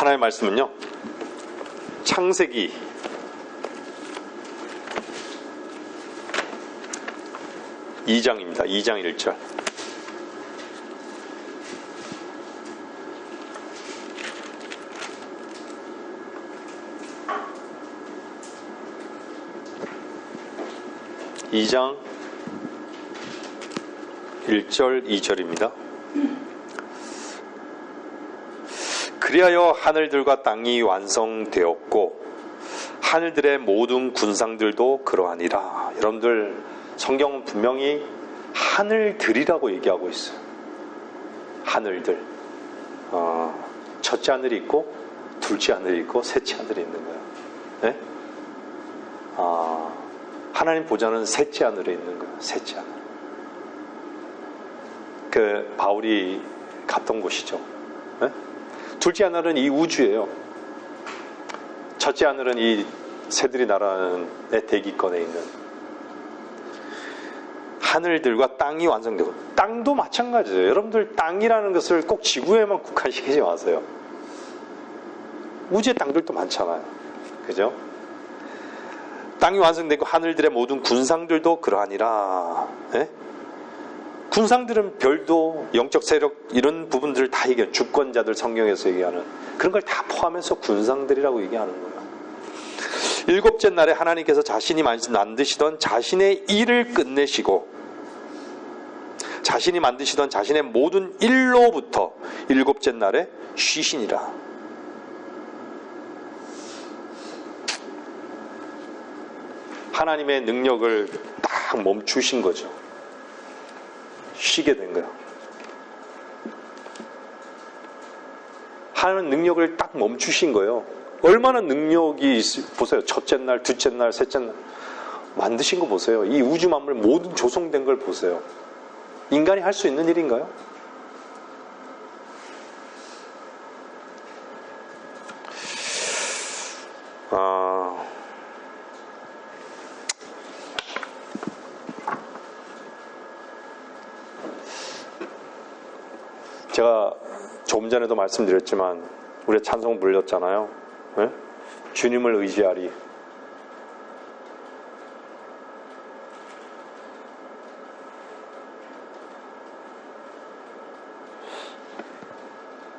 하나님의 말씀은요, 창세기 2장입니다. 2장 1절. (2장 1절) 2절입니다. 그리하여 하늘들과 땅이 완성되었고 하늘들의 모든 군상들도 그러하니라. 여러분들, 성경은 분명히 하늘들이라고 얘기하고 있어요. 하늘들. 첫째 하늘이 있고 둘째 하늘이 있고 셋째 하늘이 있는 거예요. 네? 하나님 보좌는 셋째 하늘에 있는 거예요. 셋째 하늘. 그 바울이 갔던 곳이죠. 네? 둘째 하늘은 이 우주예요. 첫째 하늘은 이 새들이 날아가는 대기권에 있는 하늘들과 땅이 완성되고, 땅도 마찬가지예요. 여러분들, 땅이라는 것을 꼭 지구에만 국한시키지 마세요. 우주의 땅들도 많잖아요. 그죠? 땅이 완성되고 하늘들의 모든 군상들도 그러하니라. 예? 군상들은 별도, 영적 세력, 이런 부분들을 다 얘기해요. 주권자들, 성경에서 얘기하는 그런 걸 다 포함해서 군상들이라고 얘기하는 거예요. 일곱째 날에 하나님께서 자신이 만드시던 자신의 일을 끝내시고 자신이 만드시던 자신의 모든 일로부터 일곱째 날에 쉬시니라. 하나님의 능력을 딱 멈추신 거죠. 쉬게 된 거예요. 하나님은 능력을 딱 멈추신 거예요. 얼마나 능력이 보세요. 첫째 날, 둘째 날, 셋째 날 만드신 거 보세요. 이 우주 만물 모든 조성된 걸 보세요. 인간이 할 수 있는 일인가요? 제가 조금 전에도 말씀드렸지만 우리 찬송 불렸잖아요. 네? 주님을 의지하리.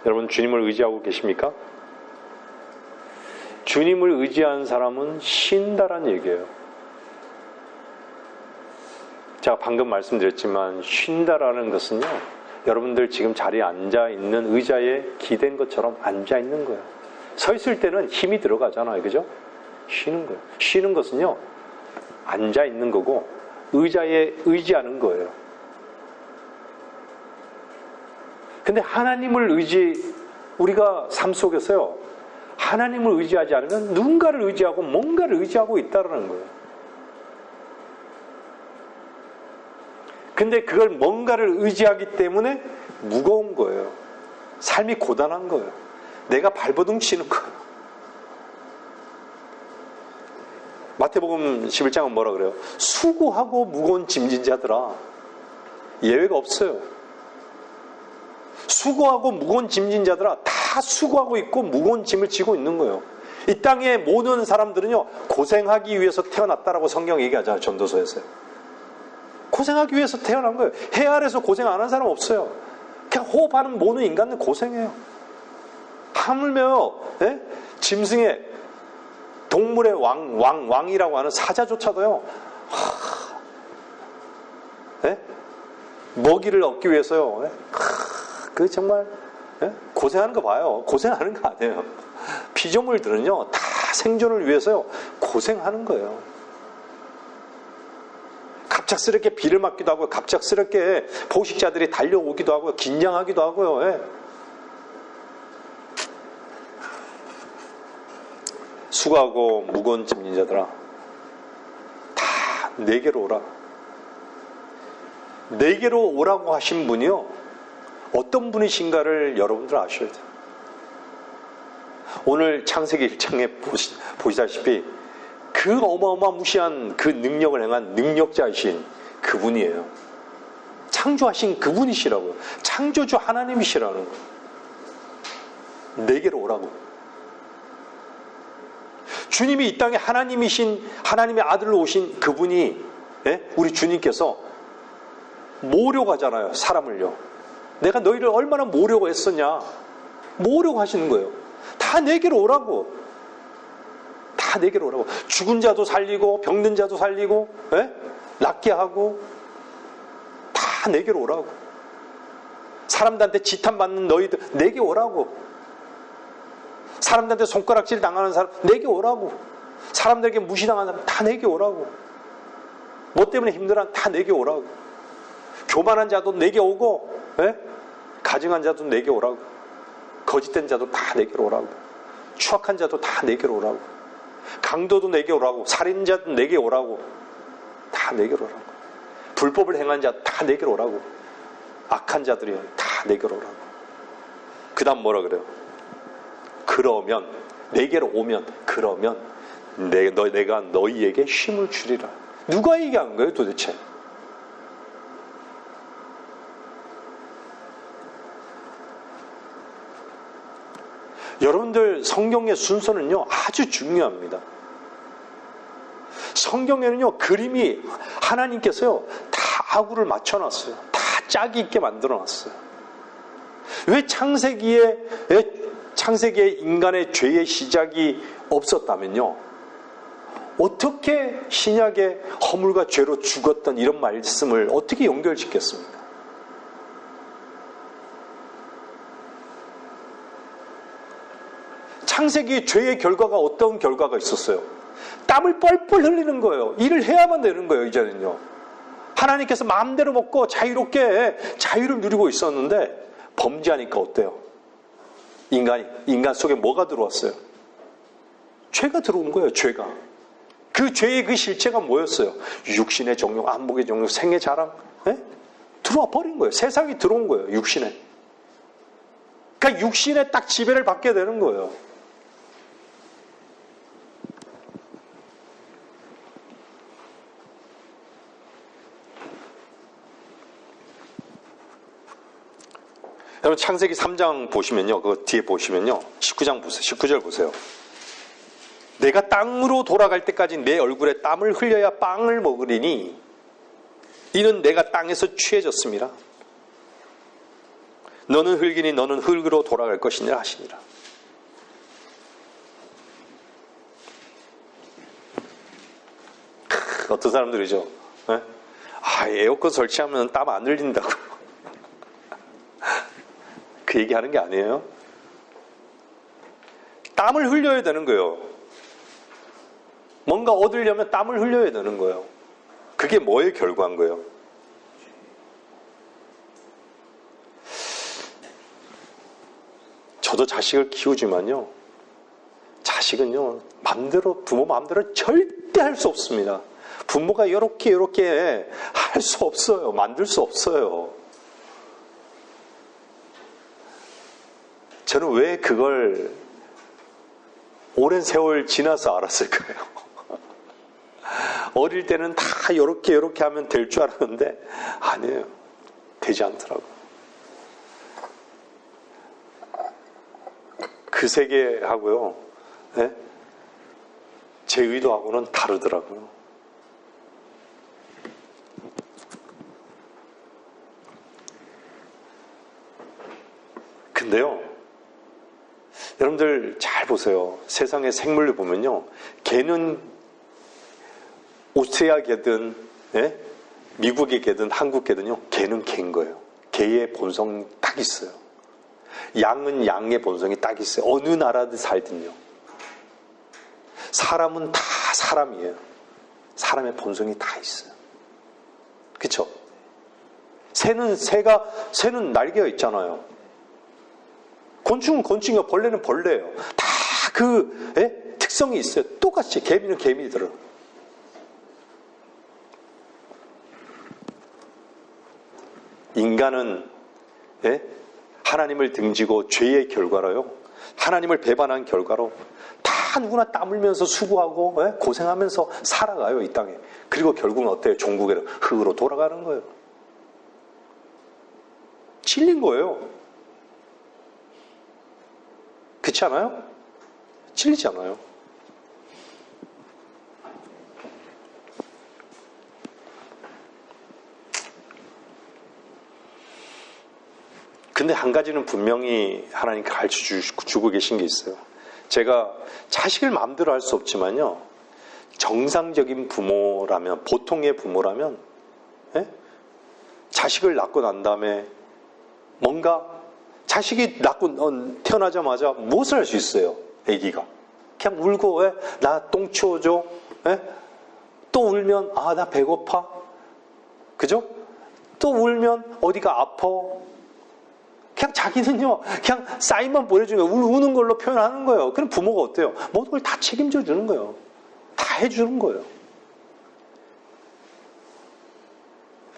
여러분, 주님을 의지하고 계십니까? 주님을 의지한 사람은 쉰다란 얘기예요. 제가 방금 말씀드렸지만 쉰다라는 것은요, 여러분들 지금 자리에 앉아있는 의자에 기댄 것처럼 앉아있는 거예요. 서 있을 때는 힘이 들어가잖아요. 그죠? 쉬는 거예요. 쉬는 것은요, 앉아있는 거고 의자에 의지하는 거예요. 근데 하나님을 우리가 삶 속에서요, 하나님을 의지하지 않으면 누군가를 의지하고 뭔가를 의지하고 있다는 거예요. 근데 그걸 뭔가를 의지하기 때문에 무거운 거예요. 삶이 고단한 거예요. 내가 발버둥 치는 거예요. 마태복음 11장은 뭐라 그래요? 수고하고 무거운 짐진 자들아. 예외가 없어요. 수고하고 무거운 짐진 자들아, 다 수고하고 있고 무거운 짐을 지고 있는 거예요. 이 땅의 모든 사람들은요, 고생하기 위해서 태어났다라고 성경 얘기하잖아요. 전도서에서요. 고생하기 위해서 태어난 거예요. 해 아래서 고생 안 한 사람 없어요. 그냥 호흡하는 모든 인간은 고생해요. 하물며 짐승의, 동물의 왕이라고 하는 사자조차도요, 먹이를 얻기 위해서요, 그 정말 고생하는 거 봐요. 고생하는 거 아니에요. 피조물들은요, 다 생존을 위해서요 고생하는 거예요. 갑작스럽게 비를 맞기도 하고, 갑작스럽게 포식자들이 달려오기도 하고요, 긴장하기도 하고요. 수고하고 무거운 짐진 자들아, 다 내게로 오라. 내게로 오라고 하신 분이요, 어떤 분이신가를 여러분들 아셔야 돼요. 오늘 창세기 1장에 보시다시피 그 어마어마무시한 그 능력을 행한 능력자이신 그분이에요. 창조하신 그분이시라고요. 창조주 하나님이시라는 거예요. 내게로 오라고. 주님이 이 땅에 하나님의 아들로 오신 그분이, 예? 우리 주님께서 모으려고 하잖아요. 사람을요. 내가 너희를 얼마나 모으려고 했었냐. 모으려고 하시는 거예요. 다 내게로 오라고. 다 내게로 오라고. 죽은 자도 살리고 병든 자도 살리고, 예? 낫게 하고, 다 내게로 오라고. 사람들한테 지탄받는 너희들 내게 오라고. 사람들한테 손가락질 당하는 사람 내게 오라고. 사람들에게 무시당하는 사람 다 내게 오라고. 뭐 때문에 힘들어 다 내게 오라고. 교만한 자도 내게 오고, 예? 가증한 자도 내게 오라고. 거짓된 자도 다 내게로 오라고. 추악한 자도 다 내게로 오라고. 강도도 내게 오라고. 살인자도 내게 오라고. 다 내게로 오라고. 불법을 행한 자 다 내게로 오라고. 악한 자들이 다 내게로 오라고. 그 다음 뭐라 그래요? 그러면, 내게로 오면, 그러면 내가 너희에게 쉼을 주리라. 누가 얘기한 거예요 도대체? 여러분들 성경의 순서는요 아주 중요합니다. 성경에는요 그림이 하나님께서요 다 아구를 맞춰놨어요. 다 짝이 있게 만들어놨어요. 왜 창세기에 인간의 죄의 시작이 없었다면요, 어떻게 신약의 허물과 죄로 죽었던 이런 말씀을 어떻게 연결짓겠습니까? 창세기의 죄의 결과가 어떤 결과가 있었어요? 땀을 뻘뻘 흘리는 거예요. 일을 해야만 되는 거예요. 이제는요. 하나님께서 마음대로 먹고 자유롭게 자유를 누리고 있었는데 범죄하니까 어때요? 인간 속에 뭐가 들어왔어요? 죄가 들어온 거예요. 죄가. 그 죄의 그 실체가 뭐였어요? 육신의 정욕, 안목의 정욕, 생의 자랑, 예? 들어와 버린 거예요. 세상이 들어온 거예요. 육신에. 그러니까 육신에 딱 지배를 받게 되는 거예요. 여러분 창세기 3장 보시면요. 그 뒤에 보시면요. 19장 보세요. 19절 보세요. 내가 땅으로 돌아갈 때까지 내 얼굴에 땀을 흘려야 빵을 먹으리니 이는 내가 땅에서 취해졌습니다. 너는 흙이니 너는 흙으로 돌아갈 것이니라 하시니라. 어떤 사람들이죠. 네? 에어컨 설치하면 땀 안 흘린다고. 그 얘기하는 게 아니에요. 땀을 흘려야 되는 거예요. 뭔가 얻으려면 땀을 흘려야 되는 거예요. 그게 뭐의 결과인 거예요? 저도 자식을 키우지만요. 자식은요, 부모 마음대로 절대 할 수 없습니다. 부모가 이렇게 할 수 없어요. 만들 수 없어요. 저는 왜 그걸 오랜 세월 지나서 알았을까요? 어릴 때는 다 이렇게 하면 될 줄 알았는데 아니에요. 되지 않더라고요. 그 세계하고요, 네? 제 의도하고는 다르더라고요. 근데요, 여러분들 잘 보세요. 세상의 생물을 보면요, 개는 오스트리아 개든, 예? 미국의 개든 한국 개든요, 개는 개인 거예요. 개의 본성이 딱 있어요. 양은 양의 본성이 딱 있어요. 어느 나라든 살든요. 사람은 다 사람이에요. 사람의 본성이 다 있어요. 그쵸? 새는 날개가 있잖아요. 곤충은 곤충이요, 벌레는 벌레예요. 다 특성이 있어요. 똑같이 개미는 개미들은. 인간은 하나님을 등지고 죄의 결과로요, 하나님을 배반한 결과로 다 누구나 땀 흘면서 수고하고 고생하면서 살아가요, 이 땅에. 그리고 결국은 어때요? 종국에는 흙으로 돌아가는 거예요. 찔린 거예요. 그렇지 않아요? 찔리지 않아요. 근데 한 가지는 분명히 하나님 가르쳐주고 계신 게 있어요. 제가 자식을 마음대로 할 수 없지만요, 정상적인 부모라면, 보통의 부모라면, 예? 자식을 낳고 난 다음에 뭔가 자식이 태어나자마자 무엇을 할 수 있어요? 아기가 그냥 울고, 나 똥 치워줘, 또 울면 나 배고파, 그죠? 또 울면 어디가 아파. 그냥 자기는요, 그냥 사인만 보내주면 우는 걸로 표현하는 거예요. 그럼 부모가 어때요? 모든 걸 다 책임져 주는 거예요. 다 해주는 거예요.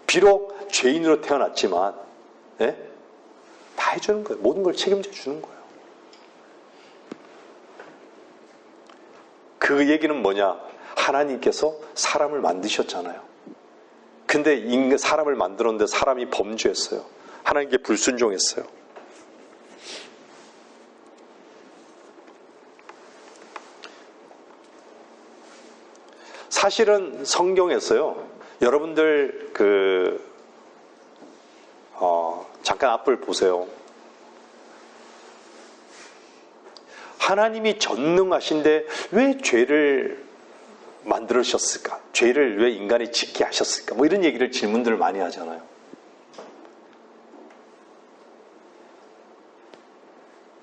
비록 죄인으로 태어났지만, 다 해주는 거예요. 모든 걸 책임져 주는 거예요. 그 얘기는 뭐냐? 하나님께서 사람을 만드셨잖아요. 근데 사람을 만들었는데 사람이 범죄했어요. 하나님께 불순종했어요. 사실은 성경에서요, 여러분들 잠깐 앞을 보세요. 하나님이 전능하신데 왜 죄를 만들으셨을까? 죄를 왜 인간이 짓게 하셨을까? 뭐 이런 얘기를 질문들을 많이 하잖아요.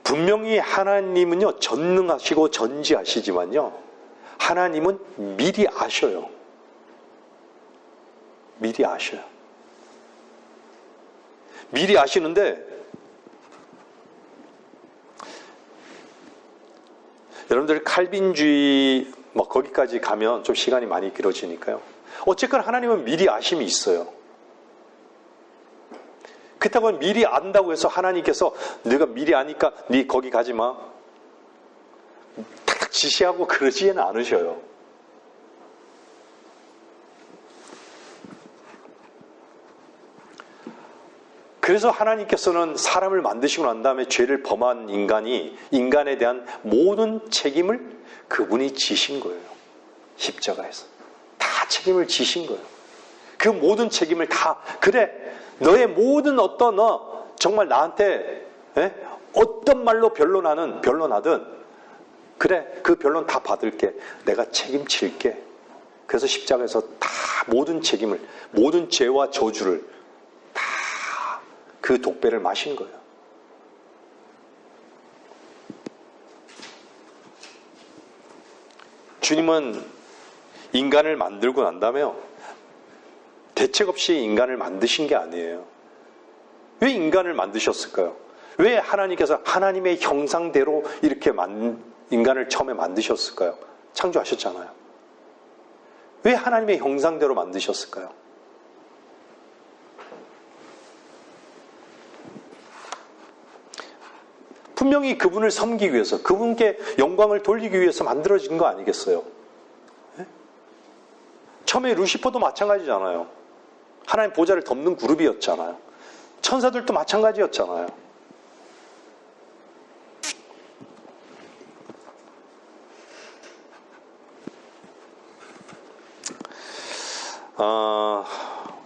분명히 하나님은요, 전능하시고 전지하시지만요, 하나님은 미리 아셔요. 미리 아셔요. 미리 아시는데, 여러분들 칼빈주의 거기까지 가면 좀 시간이 많이 길어지니까요. 어쨌건 하나님은 미리 아심이 있어요. 그렇다고 미리 안다고 해서 하나님께서 네가 미리 아니까 네 거기 가지 마, 탁탁 지시하고 그러지는 않으셔요. 그래서 하나님께서는 사람을 만드시고 난 다음에 죄를 범한 인간에 대한 모든 책임을 그분이 지신 거예요. 십자가에서. 다 책임을 지신 거예요. 그 모든 책임을 다, 그래, 너의 모든 정말 나한테, 어떤 말로 변론하든, 그래, 그 변론 다 받을게. 내가 책임질게. 그래서 십자가에서 다 모든 책임을, 모든 죄와 저주를 다 그 독배를 마신 거예요. 주님은 인간을 만들고 난 다음에요, 대책 없이 인간을 만드신 게 아니에요. 왜 인간을 만드셨을까요? 왜 하나님께서 하나님의 형상대로 이렇게 인간을 처음에 만드셨을까요? 창조하셨잖아요. 왜 하나님의 형상대로 만드셨을까요? 분명히 그분을 섬기기 위해서, 그분께 영광을 돌리기 위해서 만들어진 거 아니겠어요? 처음에 루시퍼도 마찬가지잖아요. 하나님 보좌를 덮는 그룹이었잖아요. 천사들도 마찬가지였잖아요.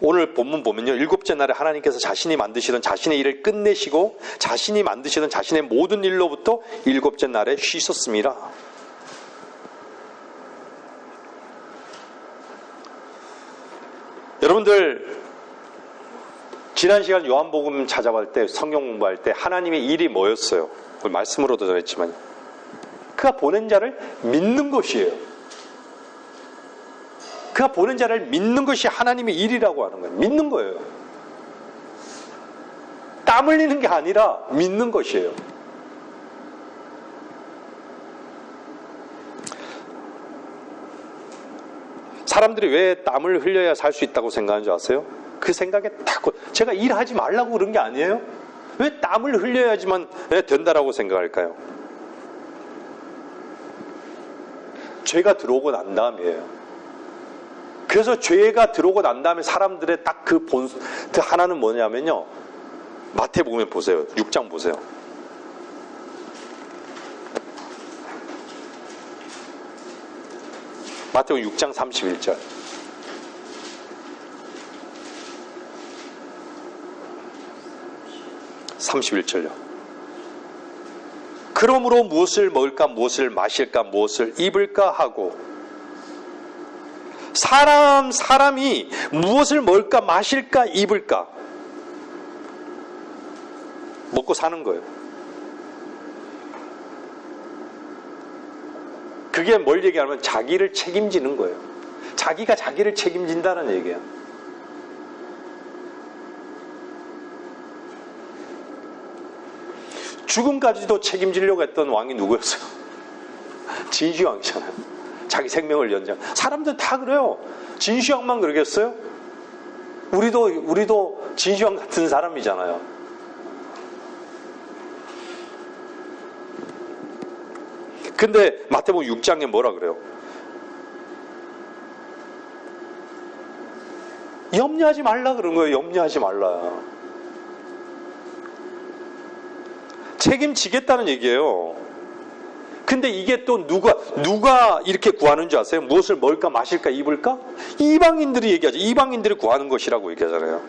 오늘 본문 보면요, 일곱째 날에 하나님께서 자신이 만드시던 자신의 일을 끝내시고 자신이 만드시던 자신의 모든 일로부터 일곱째 날에 쉬셨습니다. 여러분들, 지난 시간 요한복음 찾아볼 때, 성경 공부할 때 하나님의 일이 뭐였어요? 말씀으로도 전했지만, 그가 보낸 자를 믿는 것이에요. 그가 보낸 자를 믿는 것이 하나님의 일이라고 하는 거예요. 믿는 거예요. 땀 흘리는 게 아니라 믿는 것이에요. 사람들이 왜 땀을 흘려야 살 수 있다고 생각하는 줄 아세요? 그 생각에 딱, 제가 일하지 말라고 그런 게 아니에요? 왜 땀을 흘려야지만 된다라고 생각할까요? 죄가 들어오고 난 다음이에요. 그래서 죄가 들어오고 난 다음에 사람들의 딱 그 하나는 뭐냐면요, 마태복음 보세요. 6장 보세요. 마태복음 6장 31절. 31절요. 그러므로 무엇을 먹을까, 무엇을 마실까, 무엇을 입을까 하고, 사람이 무엇을 먹을까, 마실까, 입을까, 먹고 사는 거예요. 그게 뭘 얘기하면 자기를 책임지는 거예요. 자기가 자기를 책임진다는 얘기예요. 죽음까지도 책임지려고 했던 왕이 누구였어요? 진시황이잖아요. 자기 생명을 연장. 사람들 다 그래요. 진시황만 그러겠어요? 우리도 진시황 같은 사람이잖아요. 근데 마태복음 6장에 뭐라 그래요? 염려하지 말라 그런 거예요. 염려하지 말라. 책임지겠다는 얘기예요. 근데 이게 또 누가 이렇게 구하는 줄 아세요? 무엇을 먹을까, 마실까, 입을까? 이방인들이 얘기하죠. 이방인들이 구하는 것이라고 얘기하잖아요.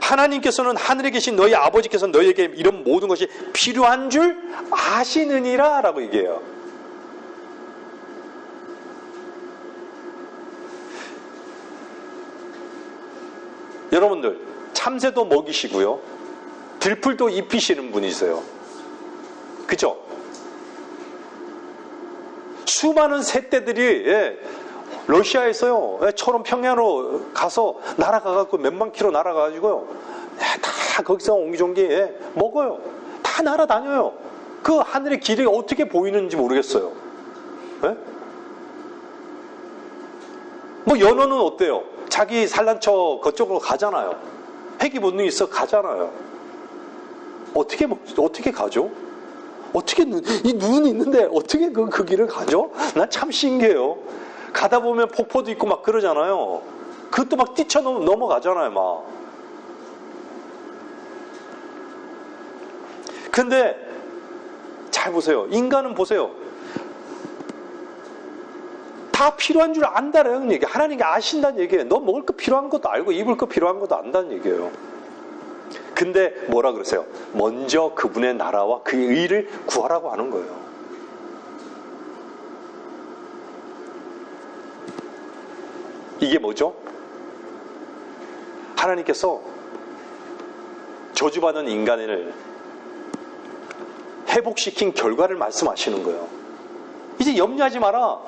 하나님께서는 하늘에 계신 너희 아버지께서 너희에게 이런 모든 것이 필요한 줄 아시느니라 라고 얘기해요. 여러분들, 참새도 먹이시고요, 들풀도 입히시는 분이세요. 그죠? 수많은 새떼들이 러시아에서요, 처럼 평양으로 가서 날아가갖고 몇만 킬로 날아가가지고요, 다 거기서 옹기종기 먹어요. 다 날아다녀요. 그 하늘의 길이 어떻게 보이는지 모르겠어요. 예? 뭐 연어는 어때요? 자기 산란처 그쪽으로 가잖아요. 회귀 본능이 있어 가잖아요. 어떻게 가죠? 어떻게 이 눈이 있는데 어떻게 그 길을 가죠? 난 참 신기해요. 가다 보면 폭포도 있고 막 그러잖아요. 그것도 막 뛰쳐 넘어가잖아요, 막. 근데 잘 보세요. 인간은 보세요. 다 필요한 줄 안다라는 얘기예요. 하나님이 아신다는 얘기예요. 너 먹을 거 필요한 것도 알고 입을 거 필요한 것도 안다는 얘기예요. 근데 뭐라 그러세요? 먼저 그분의 나라와 그의 의를 구하라고 하는 거예요. 이게 뭐죠? 하나님께서 저주받은 인간을 회복시킨 결과를 말씀하시는 거예요. 이제 염려하지 마라.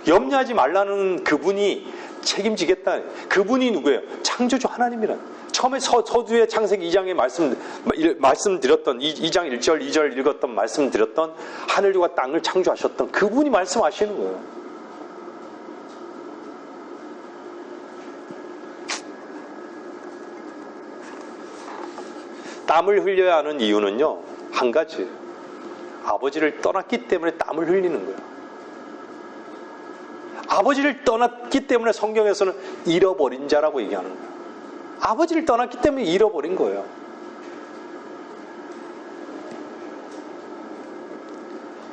염려하지 말라는 그분이 책임지겠다. 그분이 누구예요? 창조주 하나님이란. 처음에 서두에 창세기 2장에 말씀드렸던 2장 1절 2절 읽었던 말씀드렸던 하늘과 땅을 창조하셨던 그분이 말씀하시는 거예요. 땀을 흘려야 하는 이유는요, 한 가지. 아버지를 떠났기 때문에 땀을 흘리는 거예요. 아버지를 떠났기 때문에 성경에서는 잃어버린 자라고 얘기하는 거예요. 아버지를 떠났기 때문에 잃어버린 거예요.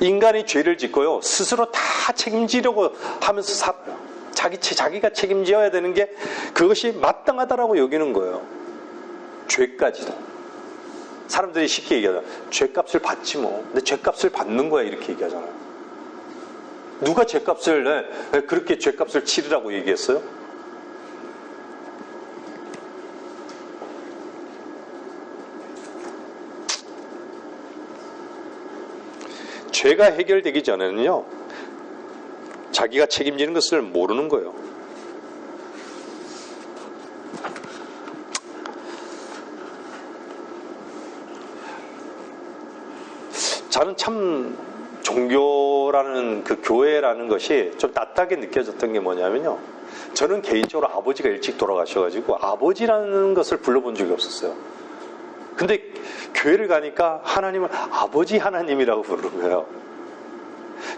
인간이 죄를 짓고요, 스스로 다 책임지려고 하면서 살아요. 자기가 책임져야 되는 게 그것이 마땅하다라고 여기는 거예요. 죄까지도. 사람들이 쉽게 얘기하잖아요. 죄값을 받지 뭐. 근데 죄값을 받는 거야 이렇게 얘기하잖아요. 누가 죄값을 그렇게 죄값을 치르라고 얘기했어요? 죄가 해결되기 전에는요, 자기가 책임지는 것을 모르는 거예요. 저는 참 종교라는 그 교회라는 것이 좀 따뜻하게 느껴졌던 게 뭐냐면요, 저는 개인적으로 아버지가 일찍 돌아가셔가지고 아버지라는 것을 불러본 적이 없었어요. 근데 교회를 가니까 하나님을 아버지 하나님이라고 부르는 거예요.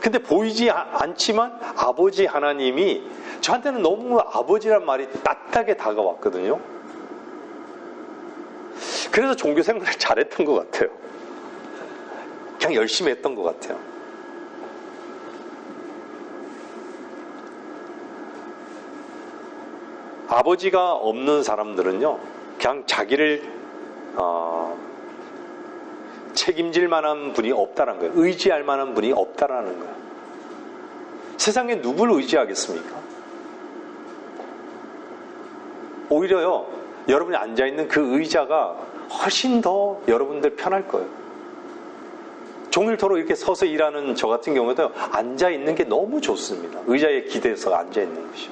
근데 보이지 않지만 아버지 하나님이 저한테는 너무 아버지란 말이 따뜻하게 다가왔거든요. 그래서 종교 생활을 잘했던 것 같아요. 그냥 열심히 했던 것 같아요. 아버지가 없는 사람들은요, 그냥 자기를 책임질 만한 분이 없다는 거예요. 의지할 만한 분이 없다라는 거예요. 세상에 누굴 의지하겠습니까? 오히려요, 여러분이 앉아있는 그 의자가 훨씬 더 여러분들 편할 거예요. 종일토록 이렇게 서서 일하는 저 같은 경우도 앉아있는 게 너무 좋습니다. 의자에 기대서 앉아있는 것이.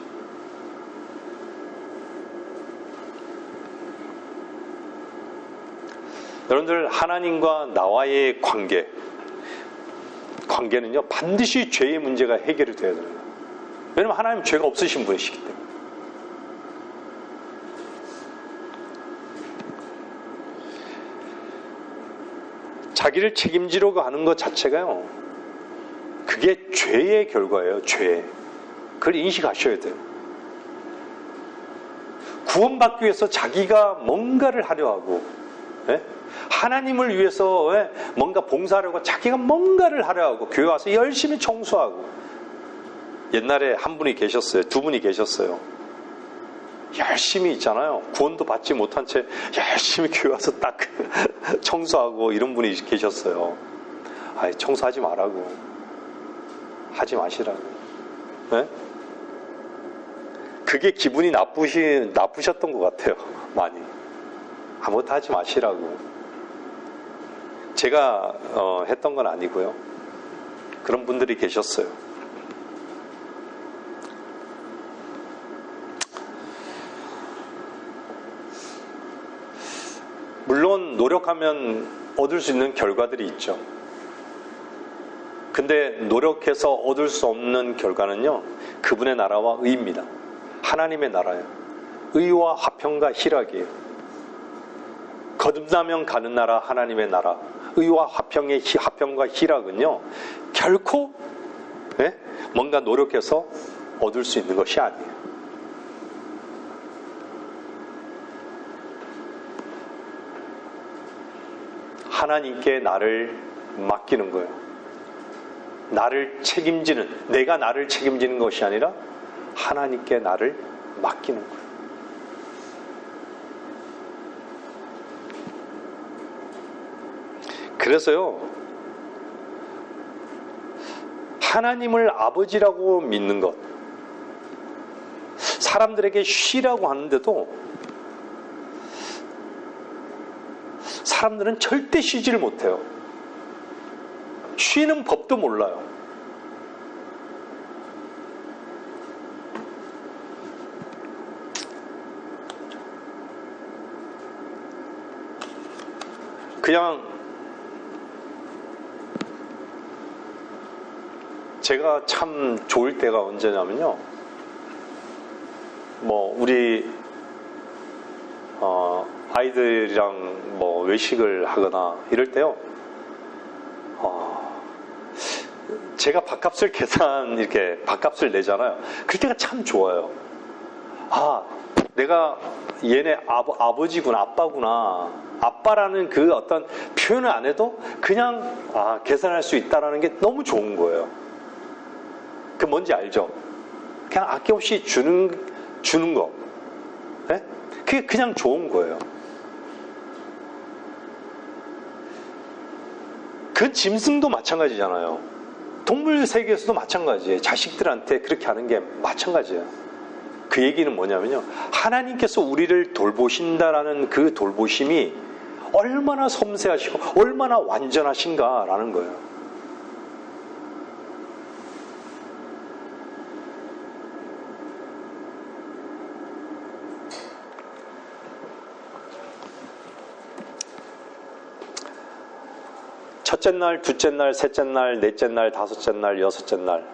여러분들, 하나님과 나와의 관계는요, 반드시 죄의 문제가 해결이 되어야 됩니다. 왜냐하면 하나님은 죄가 없으신 분이시기 때문에. 자기를 책임지려고 하는 것 자체가요, 그게 죄의 결과예요. 죄. 그걸 인식하셔야 돼요. 구원받기 위해서 자기가 뭔가를 하려 하고, 하나님을 위해서 뭔가 봉사하려고 자기가 뭔가를 하려 하고, 교회 와서 열심히 청소하고. 옛날에 한 분이 계셨어요. 두 분이 계셨어요. 열심히 있잖아요. 구원도 받지 못한 채 열심히 교회 와서 딱 청소하고 이런 분이 계셨어요. 아이, 청소하지 말라고. 하지 마시라고. 네? 그게 기분이 나쁘셨던 것 같아요. 많이. 아무것도 하지 마시라고. 제가 했던 건 아니고요. 그런 분들이 계셨어요. 물론 노력하면 얻을 수 있는 결과들이 있죠. 근데 노력해서 얻을 수 없는 결과는요, 그분의 나라와 의입니다. 하나님의 나라예요. 의와 화평과 희락이에요. 거듭나면 가는 나라, 하나님의 나라. 의와 화평과 희락은요, 결코 뭔가 노력해서 얻을 수 있는 것이 아니에요. 하나님께 나를 맡기는 거예요. 나를 책임지는, 내가 나를 책임지는 것이 아니라 하나님께 나를 맡기는 거예요. 그래서요, 하나님을 아버지라고 믿는 것, 사람들에게 쉬라고 하는데도 사람들은 절대 쉬지를 못해요. 쉬는 법도 몰라요. 그냥 제가 참 좋을 때가 언제냐면요, 우리 아이들이랑 외식을 하거나 이럴 때요, 제가 밥값을 이렇게 밥값을 내잖아요. 그럴 때가 참 좋아요. 아, 내가 얘네 아버지구나, 아빠구나. 아빠라는 그 어떤 표현을 안 해도 그냥 계산할 수 있다라는 게 너무 좋은 거예요. 그 뭔지 알죠? 그냥 아낌없이 주는 거. 네? 그게 그냥 좋은 거예요. 그 짐승도 마찬가지잖아요. 동물 세계에서도 마찬가지예요. 자식들한테 그렇게 하는 게 마찬가지예요. 그 얘기는 뭐냐면요, 하나님께서 우리를 돌보신다라는 그 돌보심이 얼마나 섬세하시고 얼마나 완전하신가라는 거예요. 첫째 날, 둘째 날, 셋째 날, 넷째 날, 다섯째 날, 여섯째 날.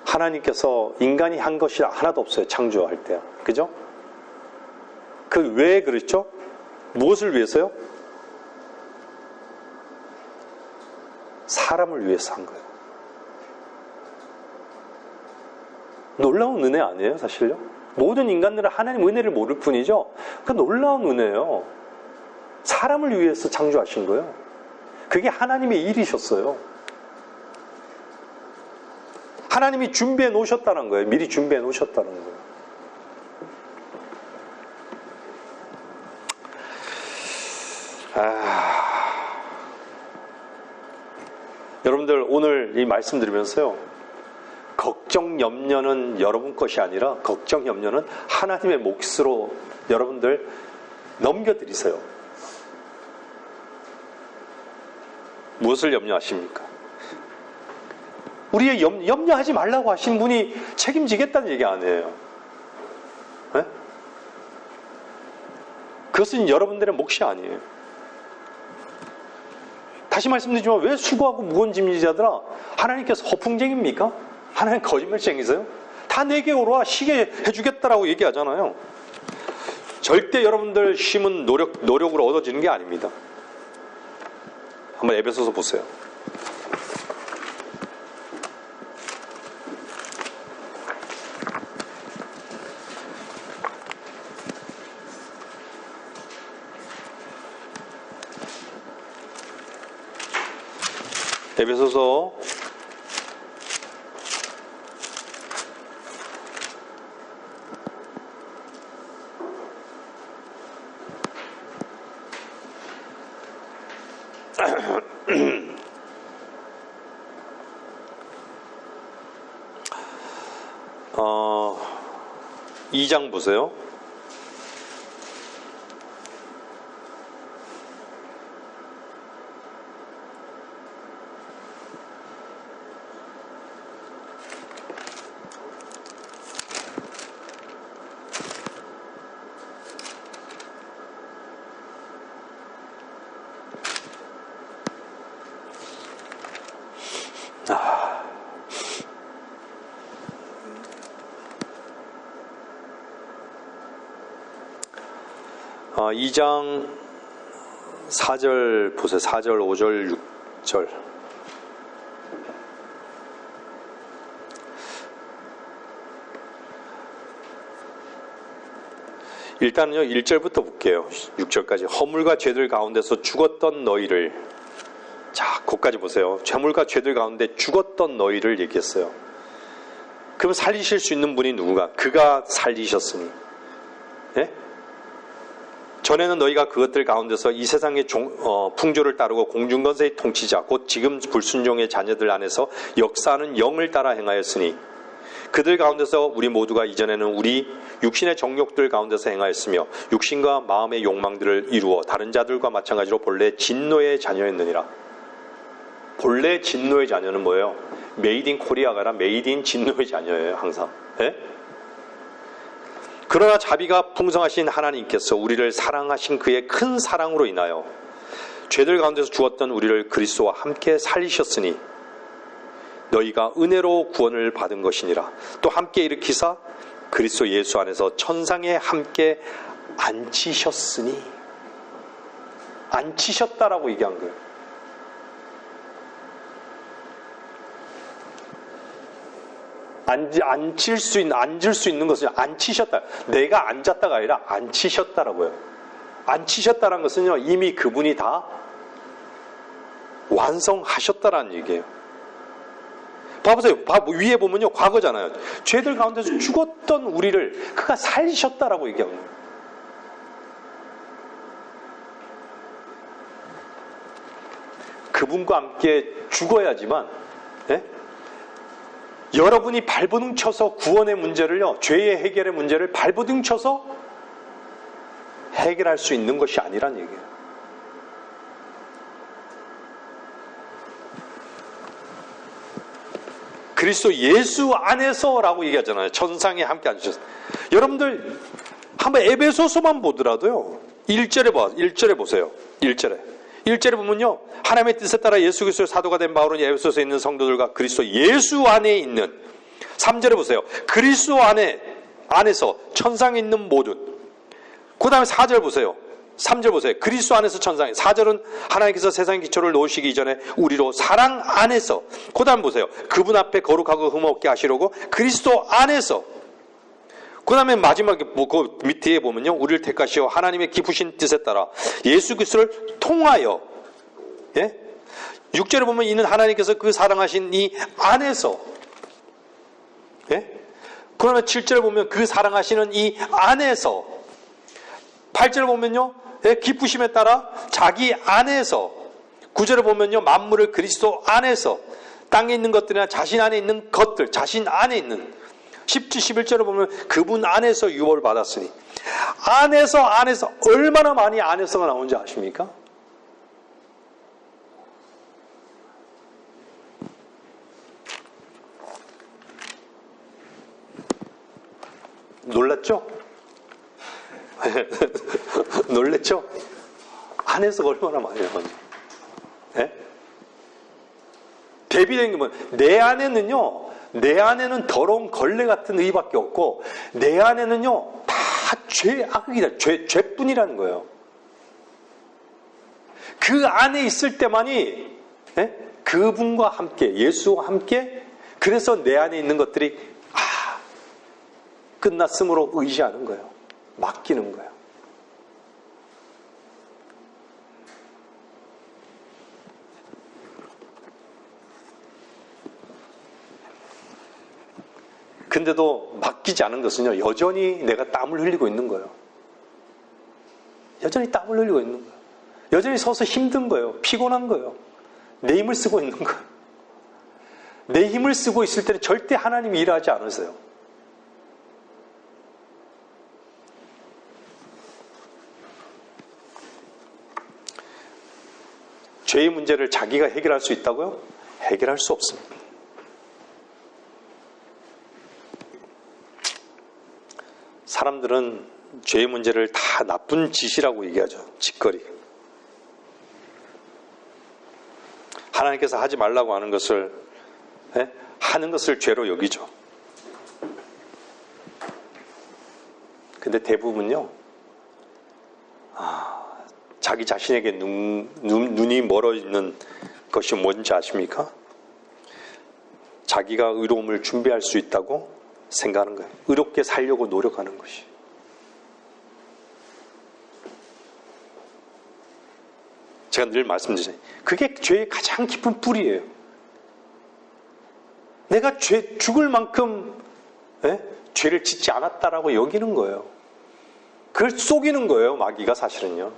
하나님께서 인간이 한 것이 하나도 없어요. 창조할 때. 그죠? 그 왜 그랬죠? 무엇을 위해서요? 사람을 위해서 한 거예요. 놀라운 은혜 아니에요, 사실요? 모든 인간들은 하나님 은혜를 모를 뿐이죠. 그 놀라운 은혜예요. 사람을 위해서 창조하신 거예요. 그게 하나님의 일이셨어요. 하나님이 준비해 놓으셨다는 거예요. 미리 준비해 놓으셨다는 거예요. 여러분들 오늘 이 말씀 드리면서요, 걱정 염려는 여러분 것이 아니라 걱정 염려는 하나님의 몫으로 여러분들 넘겨드리세요. 무엇을 염려하십니까? 우리의 염려하지 말라고 하신 분이 책임지겠다는 얘기 아니에요. 네? 그것은 여러분들의 몫이 아니에요. 다시 말씀드리지만 왜 수고하고 무거운 짐진 자들아, 하나님께서 허풍쟁입니까? 하나님 거짓말쟁이세요? 다 내게 오라, 쉬게 해주겠다라고 얘기하잖아요. 절대 여러분들 쉼은 노력으로 얻어지는 게 아닙니다. 한번 에베소서 보세요. 에베소서 2장 보세요. 아, 2장 4절 보세요. 4절, 5절, 6절. 일단은요, 1절부터 볼게요. 6절까지. 허물과 죄들 가운데서 죽었던 너희를. 자, 거기까지 보세요. 허물과 죄들 가운데 죽었던 너희를 얘기했어요. 그럼 살리실 수 있는 분이 누구가? 그가 살리셨으니. 예? 전에는 너희가 그것들 가운데서 이 세상의 풍조를 따르고 공중권세의 통치자 곧 지금 불순종의 자녀들 안에서 역사하는 영을 따라 행하였으니 그들 가운데서 우리 모두가 이전에는 우리 육신의 정욕들 가운데서 행하였으며 육신과 마음의 욕망들을 이루어 다른 자들과 마찬가지로 본래 진노의 자녀였느니라. 본래 진노의 자녀는 뭐예요? 메이드 인 코리아가 아니라 메이드 인 진노의 자녀예요. 항상. 예? 그러나 자비가 풍성하신 하나님께서 우리를 사랑하신 그의 큰 사랑으로 인하여 죄들 가운데서 죽었던 우리를 그리스도와 함께 살리셨으니 너희가 은혜로 구원을 받은 것이니라. 또 함께 일으키사 그리스도 예수 안에서 천상에 함께 앉히셨으니. 앉히셨다라고 얘기한 거예요. 앉을 수 있는 것은 앉히셨다. 내가 앉았다가 아니라 앉히셨다라고요. 앉히셨다는 것은요, 이미 그분이 다 완성하셨다라는 얘기예요. 봐보세요. 위에 보면요, 과거잖아요. 죄들 가운데서 죽었던 우리를 그가 살리셨다라고 얘기하는 거예요. 그분과 함께 죽어야지만, 예? 여러분이 발버둥 쳐서 구원의 문제를요, 죄의 해결의 문제를 발버둥 쳐서 해결할 수 있는 것이 아니란 얘기예요. 그리스도 예수 안에서라고 얘기하잖아요. 천상에 함께 앉으셨어요. 여러분들 한번 에베소서만 보더라도요, 1절에 보세요. 1절에 보면요, 하나님의 뜻에 따라 예수 그리스도의 사도가 된 바울은 에베소서에 있는 성도들과 그리스도 예수 안에 있는, 3절에 보세요. 그리스도 안에서 천상에 있는 모든. 그 다음에 4절 보세요. 3절 보세요. 그리스도 안에서 천상에. 4절은 하나님께서 세상의 기초를 놓으시기 이전에 우리로 사랑 안에서. 그 다음 보세요. 그분 앞에 거룩하고 흠없게 하시려고 그리스도 안에서. 그 다음에 마지막에 그 밑에 보면요, 우리를 택하시어 하나님의 깊으신 뜻에 따라 예수 그리스도를 통하여, 예? 6절에 보면 이는 하나님께서 그 사랑하신 이 안에서, 예? 그러나 7절에 보면 그 사랑하시는 이 안에서, 8절에 보면요, 예, 기쁘심에 따라 자기 안에서, 9절에 보면요, 만물을 그리스도 안에서, 땅에 있는 것들이나 자신 안에 있는 것들, 자신 안에 있는, 10절, 11절에 보면 그분 안에서 유업을 받았으니, 안에서 얼마나 많이 안에서가 나오는지 아십니까? 놀랐죠? 놀랬죠? 안에서 얼마나 많이 나오는지. 네? 대비된 게 뭐예요? 내 안에는 더러운 걸레 같은 의밖에 없고, 내 안에는요, 다 죄악이다. 죄뿐이라는 거예요. 그 안에 있을 때만이, 그분과 함께, 예수와 함께, 그래서 내 안에 있는 것들이, 끝났으므로 의지하는 거예요. 맡기는 거예요. 근데도 맡기지 않은 것은요, 여전히 내가 땀을 흘리고 있는 거예요. 여전히 땀을 흘리고 있는 거예요. 여전히 서서 힘든 거예요. 피곤한 거예요. 내 힘을 쓰고 있는 거예요. 내 힘을 쓰고 있을 때는 절대 하나님이 일하지 않으세요. 죄의 문제를 자기가 해결할 수 있다고요? 해결할 수 없습니다. 사람들은 죄의 문제를 다 나쁜 짓이라고 얘기하죠. 짓거리. 하나님께서 하지 말라고 하는 것을, 하는 것을 죄로 여기죠. 근데 대부분요, 자기 자신에게 눈이 멀어 있는 것이 뭔지 아십니까? 자기가 의로움을 준비할 수 있다고 생각하는 거예요. 의롭게 살려고 노력하는 것이. 제가 늘 말씀드리잖아요. 그게 죄의 가장 깊은 뿌리예요. 내가 죽을 만큼 죄를 짓지 않았다라고 여기는 거예요. 그걸 속이는 거예요, 마귀가 사실은요.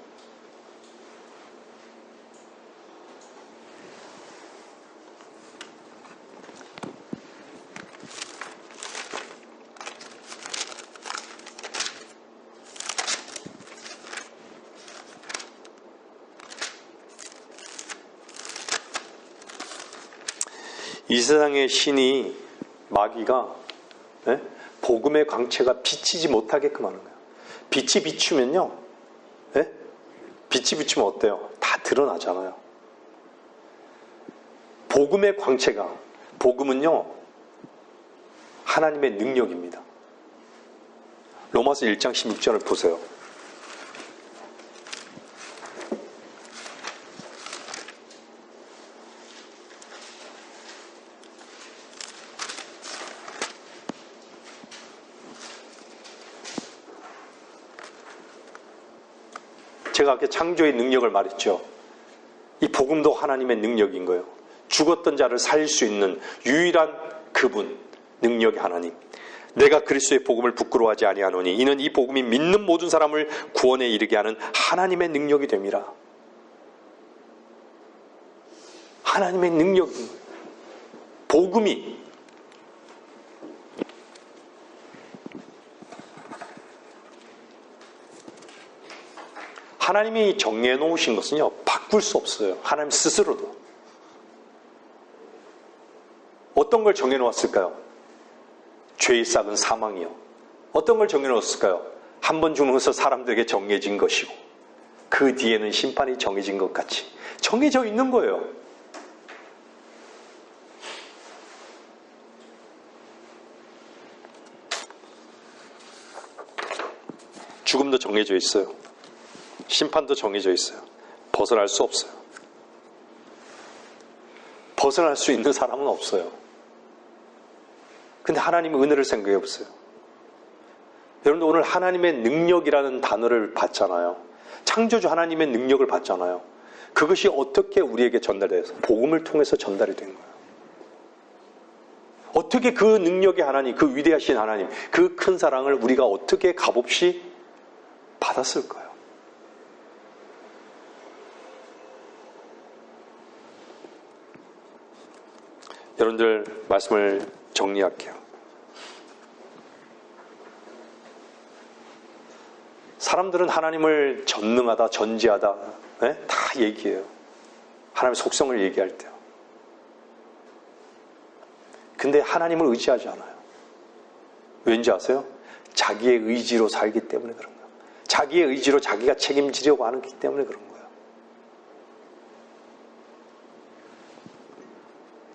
이 세상의 신이, 마귀가 복음의 광채가 비치지 못하게끔 하는 거예요. 빛이 비추면요, 빛이 비추면 어때요? 다 드러나잖아요. 복음의 광채가, 복음은요, 하나님의 능력입니다. 로마서 1장 16절을 보세요. 제가 아까 창조의 능력을 말했죠. 이 복음도 하나님의 능력인 거예요. 죽었던 자를 살릴 수 있는 유일한 그분, 능력의 하나님. 내가 그리스도의 복음을 부끄러워하지 아니하노니 이는 이 복음이 믿는 모든 사람을 구원에 이르게 하는 하나님의 능력이 됨이라. 하나님의 능력인 거예요. 복음이. 하나님이 정리해 놓으신 것은요, 바꿀 수 없어요. 하나님 스스로도. 어떤 걸 정해 놓았을까요? 죄의 싹은 사망이요. 어떤 걸 정해 놓았을까요? 한 번 죽는 것은 사람들에게 정해진 것이고, 그 뒤에는 심판이 정해진 것 같이 정해져 있는 거예요. 죽음도 정해져 있어요. 심판도 정해져 있어요. 벗어날 수 없어요. 벗어날 수 있는 사람은 없어요. 근데 하나님의 은혜를 생각해 보세요. 여러분들 오늘 하나님의 능력이라는 단어를 봤잖아요. 창조주 하나님의 능력을 봤잖아요. 그것이 어떻게 우리에게 전달돼서 복음을 통해서 전달이 된 거예요. 어떻게 그 능력의 하나님, 그 위대하신 하나님, 그 큰 사랑을 우리가 어떻게 값없이 받았을까요? 여러분들 말씀을 정리할게요. 사람들은 하나님을 전능하다, 전지하다, 다 얘기해요. 하나님의 속성을 얘기할 때요. 근데 하나님을 의지하지 않아요. 왠지 아세요? 자기의 의지로 살기 때문에 그런 거예요. 자기의 의지로 자기가 책임지려고 하기 때문에 그런 거예요.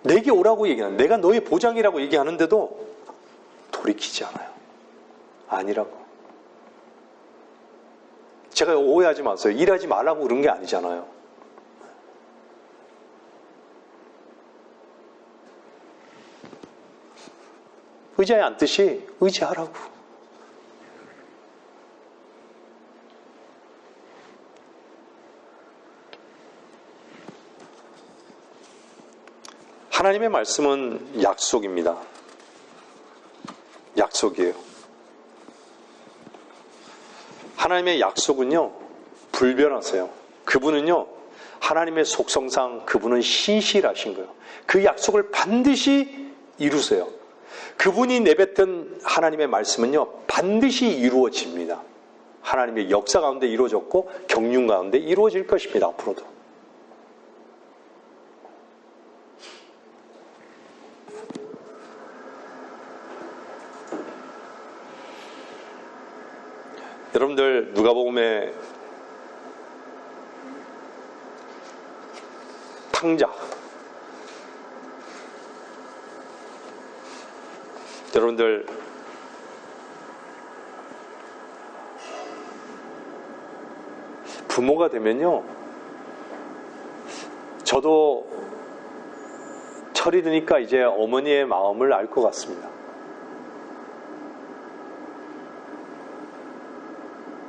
내게 오라고 얘기하는, 내가 너의 보장이라고 얘기하는데도 돌이키지 않아요. 아니라고. 제가 오해하지 마세요. 일하지 말라고 그런 게 아니잖아요. 의자에 앉듯이 의지하라고. 하나님의 말씀은 약속입니다. 약속이에요. 하나님의 약속은요, 불변하세요. 그분은요, 하나님의 속성상 그분은 신실하신 거예요. 그 약속을 반드시 이루세요. 그분이 내뱉은 하나님의 말씀은요, 반드시 이루어집니다. 하나님의 역사 가운데 이루어졌고 경륜 가운데 이루어질 것입니다. 앞으로도. 여러분들 누가복음의 탕자, 여러분들 부모가 되면요, 저도 철이 드니까 이제 어머니의 마음을 알 것 같습니다.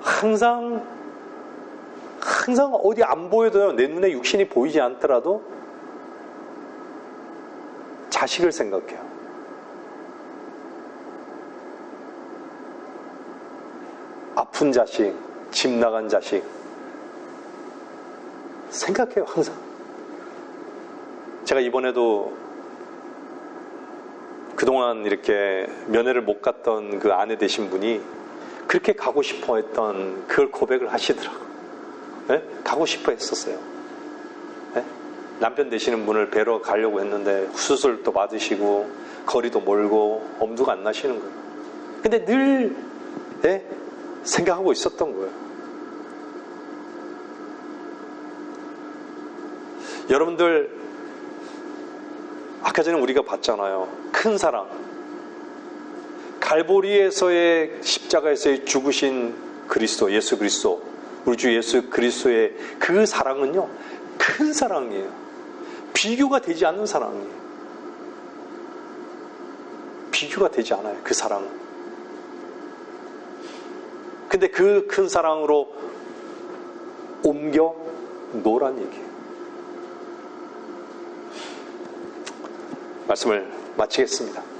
항상 어디 안 보여도요, 내 눈에 육신이 보이지 않더라도 자식을 생각해요. 아픈 자식, 집 나간 자식 생각해요. 항상. 제가 이번에도 그동안 이렇게 면회를 못 갔던 그 아내 되신 분이 그렇게 가고 싶어 했던 그걸 고백을 하시더라고요. 네? 가고 싶어 했었어요. 네? 남편 되시는 분을 뵈러 가려고 했는데 수술도 받으시고 거리도 멀고 엄두가 안 나시는 거예요. 근데 늘 생각하고 있었던 거예요. 여러분들, 아까 전에 우리가 봤잖아요. 큰 사랑. 갈보리에서의 십자가에서의 죽으신 그리스도, 예수 그리스도, 우리 주 예수 그리스도의 그 사랑은요, 큰 사랑이에요. 비교가 되지 않는 사랑이에요. 비교가 되지 않아요, 그 사랑은. 근데 그 큰 사랑으로 옮겨 놓으란 얘기예요. 말씀을 마치겠습니다.